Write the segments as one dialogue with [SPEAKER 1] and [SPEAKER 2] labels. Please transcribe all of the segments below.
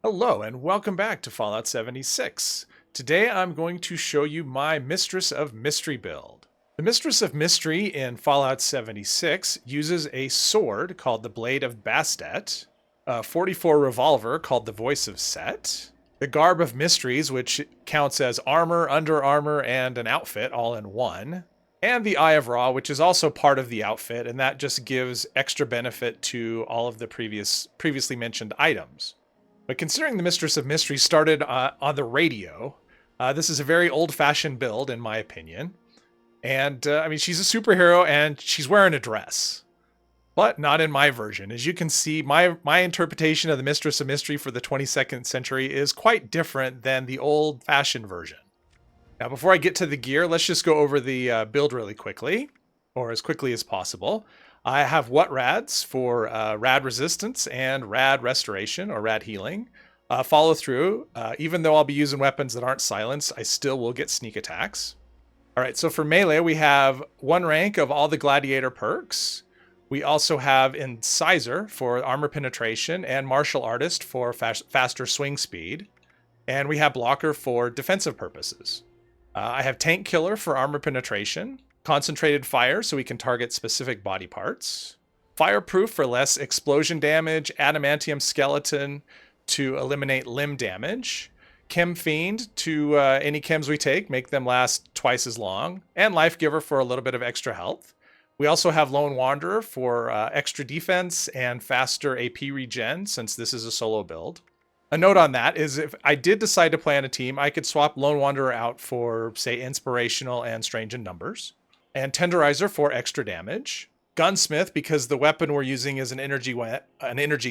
[SPEAKER 1] Hello and welcome back to Fallout 76. Today I'm going to show you my Mistress of Mystery build. The Mistress of Mystery in Fallout 76 uses a sword called the Blade of Bastet, a 44 revolver called the Voice of Set, the Garb of Mysteries, which counts as armor, under armor, and an outfit all in one, and the Eye of Ra, which is also part of the outfit, and that just gives extra benefit to all of the previously mentioned items. But considering the Mistress of Mystery started on the radio, this is a very old-fashioned build, in my opinion. And, I mean, she's a superhero, and she's wearing a dress. But not in my version. As you can see, my interpretation of the Mistress of Mystery for the 22nd century is quite different than the old-fashioned version. Now, before I get to the gear, let's just go over the build really quickly, or as quickly as possible. I have what rads for rad resistance and rad restoration or rad healing. Follow through. Even though I'll be using weapons that aren't silenced, I still will get sneak attacks. All right, so for melee, we have 1 rank of all the gladiator perks. We also have Incisor for armor penetration and martial artist for faster swing speed. And we have blocker for defensive purposes. I have tank killer for armor penetration. Concentrated fire so we can target specific body parts. Fireproof for less explosion damage. Adamantium skeleton to eliminate limb damage. Chem fiend to any chems we take, make them last twice as long. And life giver for a little bit of extra health. We also have lone wanderer for extra defense and faster AP regen since this is a solo build. A note on that is if I did decide to play on a team, I could swap lone wanderer out for, say, inspirational and strange in numbers. And Tenderizer for extra damage. Gunsmith, because the weapon we're using is an energy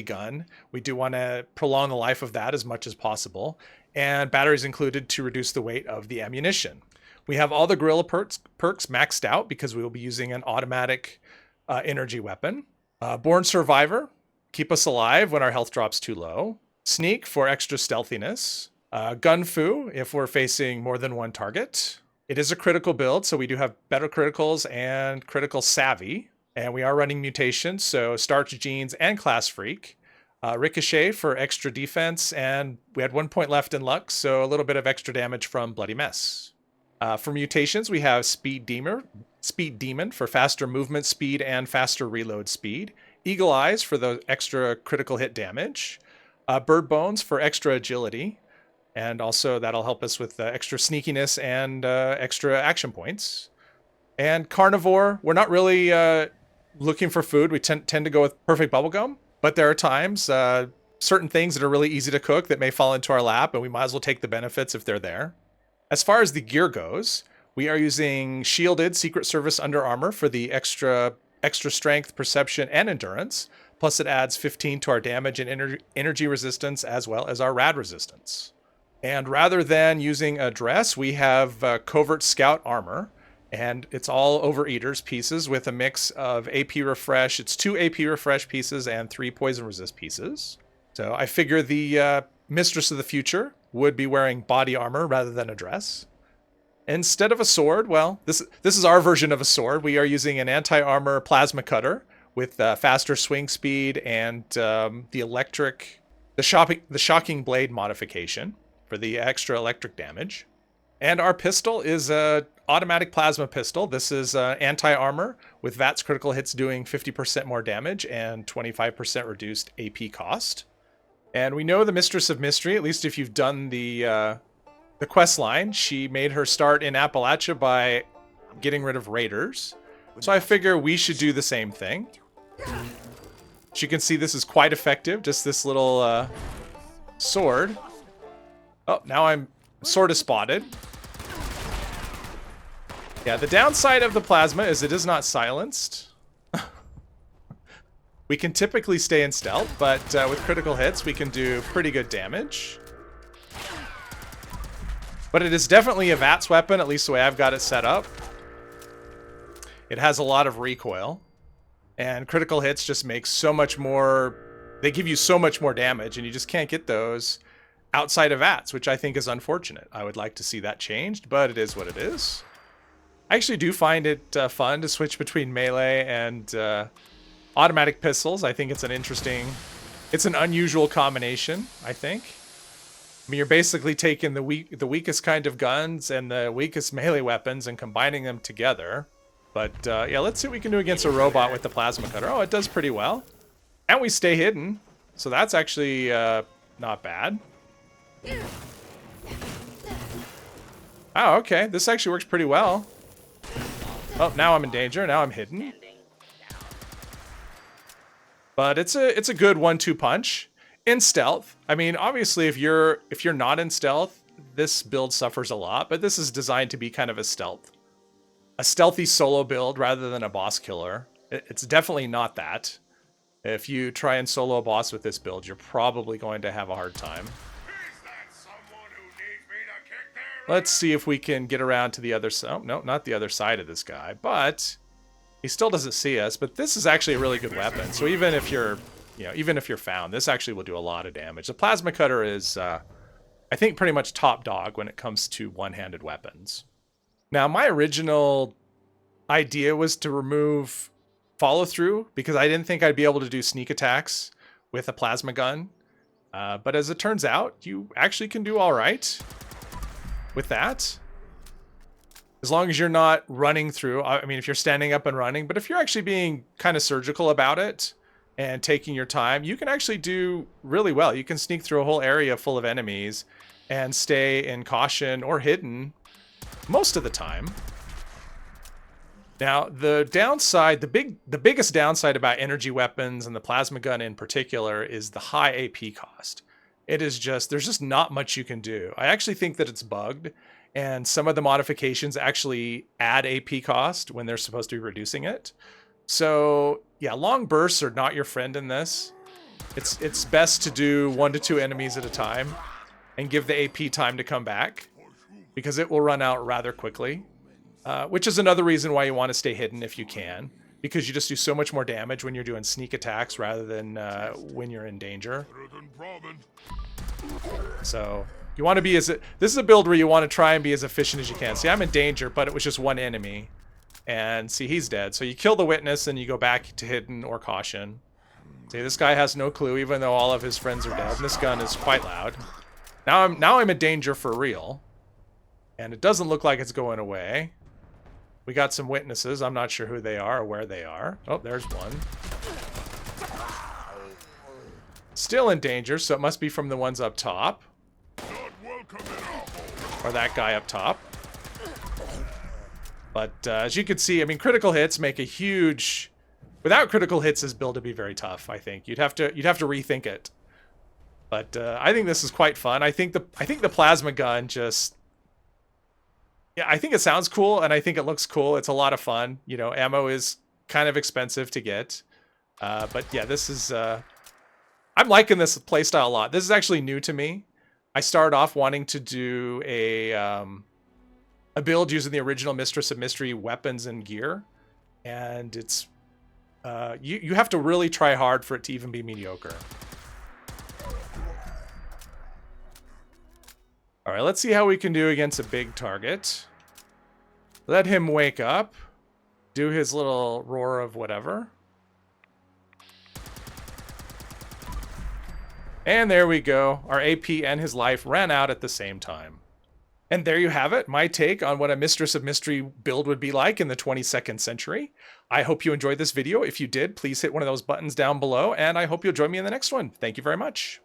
[SPEAKER 1] gun. We do want to prolong the life of that as much as possible. And batteries included to reduce the weight of the ammunition. We have all the gorilla perks maxed out because we will be using an automatic energy weapon. Born Survivor, keep us alive when our health drops too low. Sneak for extra stealthiness. Gun Fu if we're facing more than one target. It is a critical build, so we do have better criticals and critical savvy. And we are running mutations, so starch genes and class freak. Ricochet for extra defense, and we had 1 point left in luck, so a little bit of extra damage from Bloody Mess. For mutations, we have Speed Demon for faster movement speed and faster reload speed. Eagle Eyes for the extra critical hit damage. Bird Bones for extra agility. And also that'll help us with extra sneakiness and extra action points. And Carnivore, we're not really looking for food. We tend to go with perfect bubblegum. But there are times, certain things that are really easy to cook that may fall into our lap, and we might as well take the benefits if they're there. As far as the gear goes, we are using shielded Secret Service under armor for the extra strength, perception, and endurance. Plus it adds 15 to our damage and energy resistance as well as our rad resistance. And rather than using a dress, we have Covert Scout armor. And it's all Overeaters pieces with a mix of AP Refresh. It's 2 AP Refresh pieces and 3 Poison Resist pieces. So I figure the Mistress of the Future would be wearing body armor rather than a dress. Instead of a sword, well, this is our version of a sword. We are using an anti-armor plasma cutter with faster swing speed and the shocking blade modification for the extra electric damage. And our pistol is a automatic plasma pistol. This is anti-armor with VATS critical hits doing 50% more damage and 25% reduced AP cost. And we know the Mistress of Mystery, at least if you've done the quest line, she made her start in Appalachia by getting rid of raiders. So I figure we should do the same thing. As you can see, this is quite effective, just this little sword. Oh, now I'm sort of spotted. Yeah, the downside of the plasma is it is not silenced. We can typically stay in stealth, but with critical hits, we can do pretty good damage. But it is definitely a VATS weapon, at least the way I've got it set up. It has a lot of recoil. And critical hits just make so much more... They give you so much more damage, and you just can't get those outside of VATS, which I think is unfortunate. I would like to see that changed, but it is what it is. I actually do find it fun to switch between melee and automatic pistols. I think it's an unusual combination, I think. I mean, you're basically taking the weakest kind of guns and the weakest melee weapons and combining them together. But yeah, let's see what we can do against a robot with the plasma cutter. Oh, it does pretty well. And we stay hidden. So that's actually not bad. Oh, okay. This actually works pretty well. Oh, now I'm in danger. Now I'm hidden. But it's a good 1-2 punch. In stealth, I mean, obviously, if you're not in stealth, this build suffers a lot. But this is designed to be kind of a stealthy solo build rather than a boss killer. It's definitely not that. If you try and solo a boss with this build, you're probably going to have a hard time. Let's see if we can get around to the other side. Oh, no, not the other side of this guy, but he still doesn't see us. But this is actually a really good weapon. So even if you're found, this actually will do a lot of damage. The plasma cutter is, I think, pretty much top dog when it comes to one-handed weapons. Now, my original idea was to remove follow-through because I didn't think I'd be able to do sneak attacks with a plasma gun. But as it turns out, you actually can do all right with that. As long as you're not running through. I mean, if you're standing up and running, but if you're actually being kind of surgical about it, and taking your time, you can actually do really well. You can sneak through a whole area full of enemies and stay in caution or hidden most of the time. Now, the downside, the biggest downside about energy weapons and the plasma gun in particular is the high AP cost. It is just, there's just not much you can do. I actually think that it's bugged, and some of the modifications actually add AP cost when they're supposed to be reducing it. So yeah, long bursts are not your friend in this. It's best to do 1 to 2 enemies at a time and give the AP time to come back because it will run out rather quickly. Which is another reason why you want to stay hidden if you can, because you just do so much more damage when you're doing sneak attacks rather than when you're in danger. So you want to be this is a build where you want to try and be as efficient as you can. See, I'm in danger, but it was just 1 enemy. And see, he's dead. So you kill the witness and you go back to hidden or caution. See, this guy has no clue, even though all of his friends are dead. And this gun is quite loud. Now I'm in danger for real. And it doesn't look like it's going away. We got some witnesses. I'm not sure who they are or where they are. Oh, there's one. Still in danger, so it must be from the ones up top. Or that guy up top. But as you can see, I mean, critical hits make a huge... Without critical hits, this build would be very tough, I think. You'd have to rethink it. But I think this is quite fun. I think the plasma gun just... Yeah, I think it sounds cool, and I think it looks cool. It's a lot of fun. You know, ammo is kind of expensive to get. But yeah, this is... I'm liking this playstyle a lot. This is actually new to me. I started off wanting to do a build using the original Mistress of Mystery weapons and gear, and it's you have to really try hard for it to even be mediocre. All right, let's see how we can do against a big target. Let him wake up, do his little roar of whatever. And there we go. Our AP and his life ran out at the same time. And there you have it, my take on what a Mistress of Mystery build would be like in the 22nd century. I hope you enjoyed this video. If you did, please hit one of those buttons down below, and I hope you'll join me in the next one. Thank you very much.